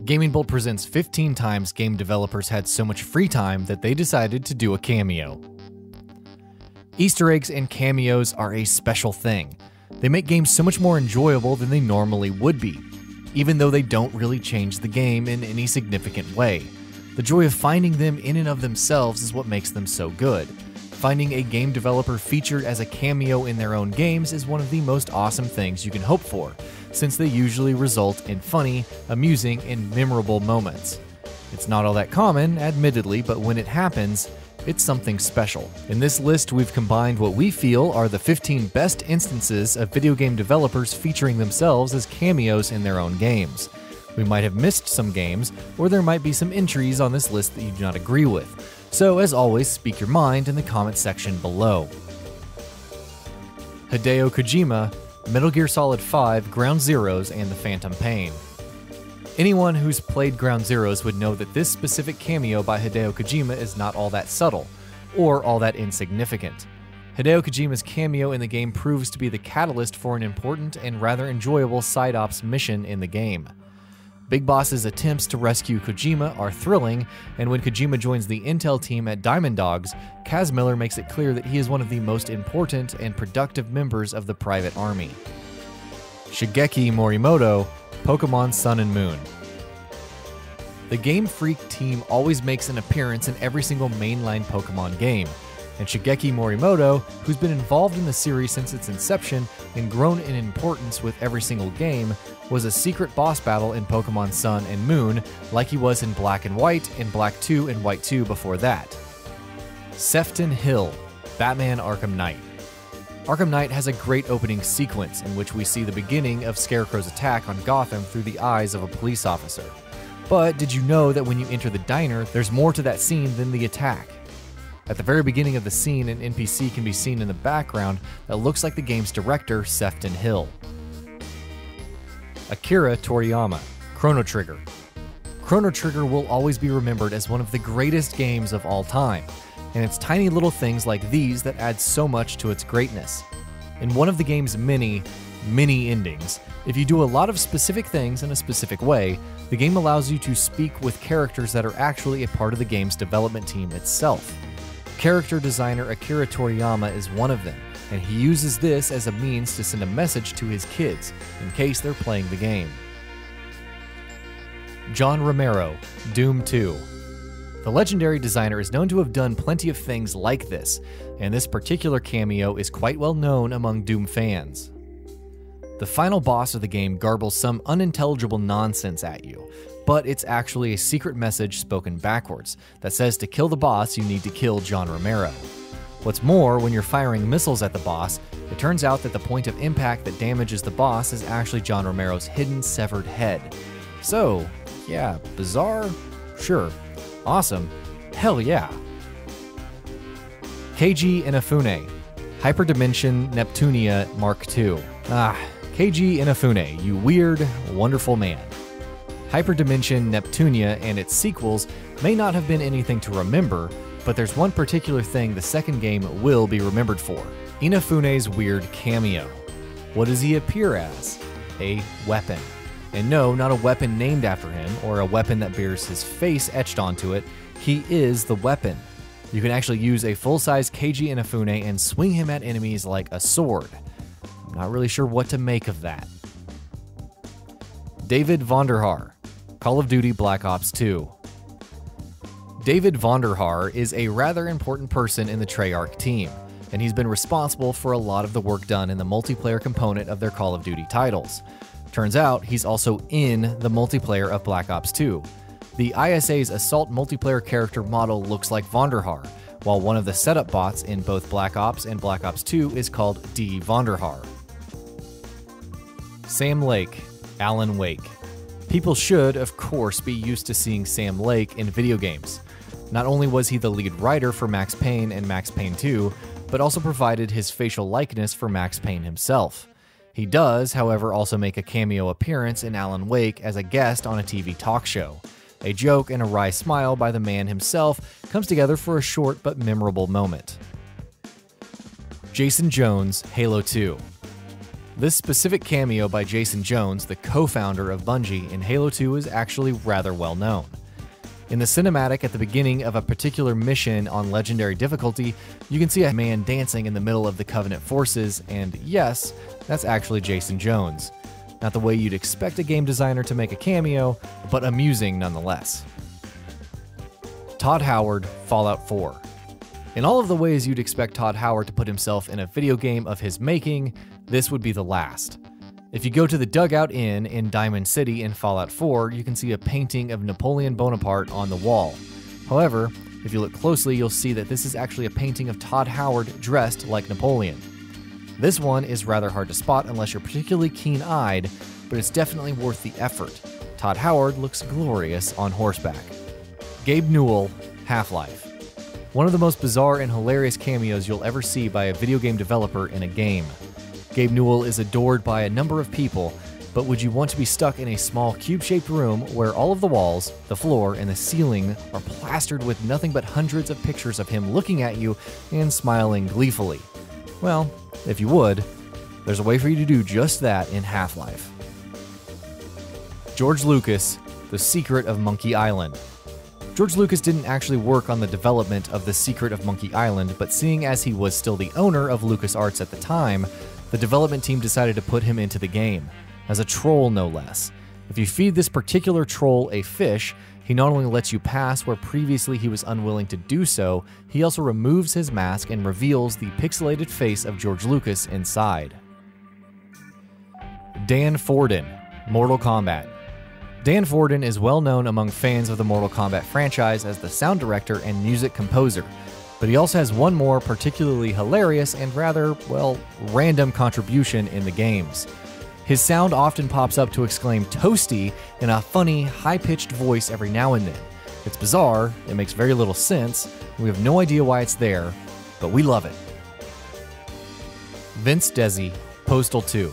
GamingBolt presents 15 times game developers had so much free time that they decided to do a cameo. Easter eggs and cameos are a special thing. They make games so much more enjoyable than they normally would be, even though they don't really change the game in any significant way. The joy of finding them in and of themselves is what makes them so good. Finding a game developer featured as a cameo in their own games is one of the most awesome things you can hope for, since they usually result in funny, amusing, and memorable moments. It's not all that common, admittedly, but when it happens, it's something special. In this list, we've combined what we feel are the 15 best instances of video game developers featuring themselves as cameos in their own games. We might have missed some games, or there might be some entries on this list that you do not agree with. So, as always, speak your mind in the comment section below. HIDEO KOJIMA, Metal Gear Solid 5, Ground Zeroes, and The Phantom Pain. Anyone who's played Ground Zeroes would know that this specific cameo by HIDEO KOJIMA is not all that subtle, or all that insignificant. HIDEO KOJIMA's cameo in the game proves to be the catalyst for an important and rather enjoyable side ops mission in the game. Big Boss's attempts to rescue Kojima are thrilling, and when Kojima joins the intel team at Diamond Dogs, Kaz Miller makes it clear that he is one of the most important and productive members of the private army. SHIGEKI MORIMOTO, Pokemon Sun and Moon. The Game Freak team always makes an appearance in every single mainline Pokemon game, and SHIGEKI MORIMOTO, who's been involved in the series since its inception and grown in importance with every single game, was a secret boss battle in Pokemon Sun and Moon, like he was in Black and White and Black 2 and White 2 before that. Sefton Hill, Batman Arkham Knight. Arkham Knight has a great opening sequence in which we see the beginning of Scarecrow's attack on Gotham through the eyes of a police officer. But did you know that when you enter the diner, there's more to that scene than the attack? At the very beginning of the scene, an NPC can be seen in the background that looks like the game's director, Sefton Hill. AKIRA TORIYAMA, Chrono Trigger. Chrono Trigger will always be remembered as one of the greatest games of all time, and it's tiny little things like these that add so much to its greatness. In one of the game's many endings, if you do a lot of specific things in a specific way, the game allows you to speak with characters that are actually a part of the game's development team itself. Character designer Akira Toriyama is one of them, and he uses this as a means to send a message to his kids, in case they're playing the game. John Romero, Doom 2. The legendary designer is known to have done plenty of things like this, and this particular cameo is quite well known among Doom fans. The final boss of the game garbles some unintelligible nonsense at you, but it's actually a secret message spoken backwards that says to kill the boss you need to kill John Romero. What's more, when you're firing missiles at the boss, it turns out that the point of impact that damages the boss is actually John Romero's hidden severed head. So, yeah, bizarre? Sure. Awesome? Hell yeah. Keiji Inafune, Hyperdimension Neptunia Mark II. Keiji Inafune, you weird, wonderful man. Hyperdimension Neptunia and its sequels may not have been anything to remember, but there's one particular thing the second game will be remembered for: Inafune's weird cameo. What does he appear as? A weapon. And no, not a weapon named after him, or a weapon that bears his face etched onto it. He is the weapon. You can actually use a full-size Keiji Inafune and swing him at enemies like a sword. I'm not really sure what to make of that. David Vonderhaar, Call of Duty Black Ops 2. David Vonderhaar is a rather important person in the Treyarch team, and he's been responsible for a lot of the work done in the multiplayer component of their Call of Duty titles. Turns out he's also in the multiplayer of Black Ops 2. The ISA's assault multiplayer character model looks like Vonderhaar, while one of the setup bots in both Black Ops and Black Ops 2 is called D. Vonderhaar. Sam Lake, Alan Wake. People should, of course, be used to seeing Sam Lake in video games. Not only was he the lead writer for Max Payne and Max Payne 2, but also provided his facial likeness for Max Payne himself. He does, however, also make a cameo appearance in Alan Wake as a guest on a TV talk show. A joke and a wry smile by the man himself comes together for a short but memorable moment. Jason Jones, Halo 2. This specific cameo by Jason Jones, the co-founder of Bungie, in Halo 2 is actually rather well known. In the cinematic at the beginning of a particular mission on Legendary difficulty, you can see a man dancing in the middle of the Covenant forces, and yes, that's actually Jason Jones. Not the way you'd expect a game designer to make a cameo, but amusing nonetheless. Todd Howard, Fallout 4. In all of the ways you'd expect Todd Howard to put himself in a video game of his making, this would be the last. If you go to the Dugout Inn in Diamond City in Fallout 4, you can see a painting of Napoleon Bonaparte on the wall. However, if you look closely, you'll see that this is actually a painting of Todd Howard dressed like Napoleon. This one is rather hard to spot unless you're particularly keen-eyed, but it's definitely worth the effort. Todd Howard looks glorious on horseback. Gabe Newell, Half-Life. One of the most bizarre and hilarious cameos you'll ever see by a video game developer in a game. Gabe Newell is adored by a number of people, but would you want to be stuck in a small cube-shaped room where all of the walls, the floor, and the ceiling are plastered with nothing but hundreds of pictures of him looking at you and smiling gleefully? Well, if you would, there's a way for you to do just that in Half-Life. George Lucas, The Secret of Monkey Island. George Lucas didn't actually work on the development of The Secret of Monkey Island, but seeing as he was still the owner of LucasArts at the time, the development team decided to put him into the game, as a troll no less. If you feed this particular troll a fish, he not only lets you pass where previously he was unwilling to do so, he also removes his mask and reveals the pixelated face of George Lucas inside. Dan Forden, Mortal Kombat. Dan Forden is well known among fans of the Mortal Kombat franchise as the sound director and music composer, but he also has one more particularly hilarious and rather, well, random contribution in the games. His sound often pops up to exclaim "Toasty" in a funny, high-pitched voice every now and then. It's bizarre, it makes very little sense, and we have no idea why it's there, but we love it. Vince DESI, Postal 2.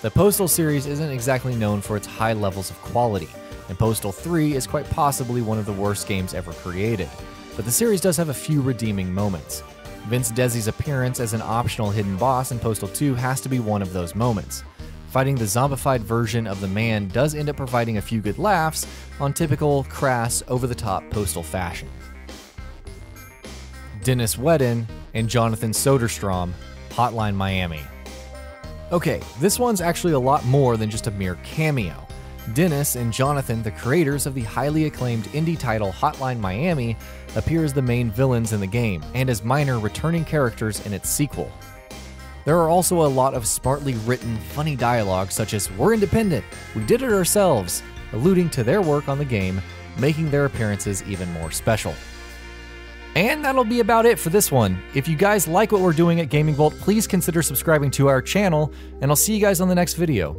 The Postal series isn't exactly known for its high levels of quality, and Postal 3 is quite possibly one of the worst games ever created. But the series does have a few redeeming moments. Vince DESI's appearance as an optional hidden boss in Postal 2 has to be one of those moments. Fighting the zombified version of the man does end up providing a few good laughs on typical, crass, over-the-top Postal fashion. Dennis Wedden and Jonathan Soderstrom, Hotline Miami. Okay, this one's actually a lot more than just a mere cameo. Dennis and Jonathan, the creators of the highly acclaimed indie title Hotline Miami, appear as the main villains in the game, and as minor returning characters in its sequel. There are also a lot of smartly written, funny dialogue such as "We're independent, we did it ourselves," alluding to their work on the game, making their appearances even more special. And that'll be about it for this one. If you guys like what we're doing at GamingBolt, please consider subscribing to our channel, and I'll see you guys on the next video.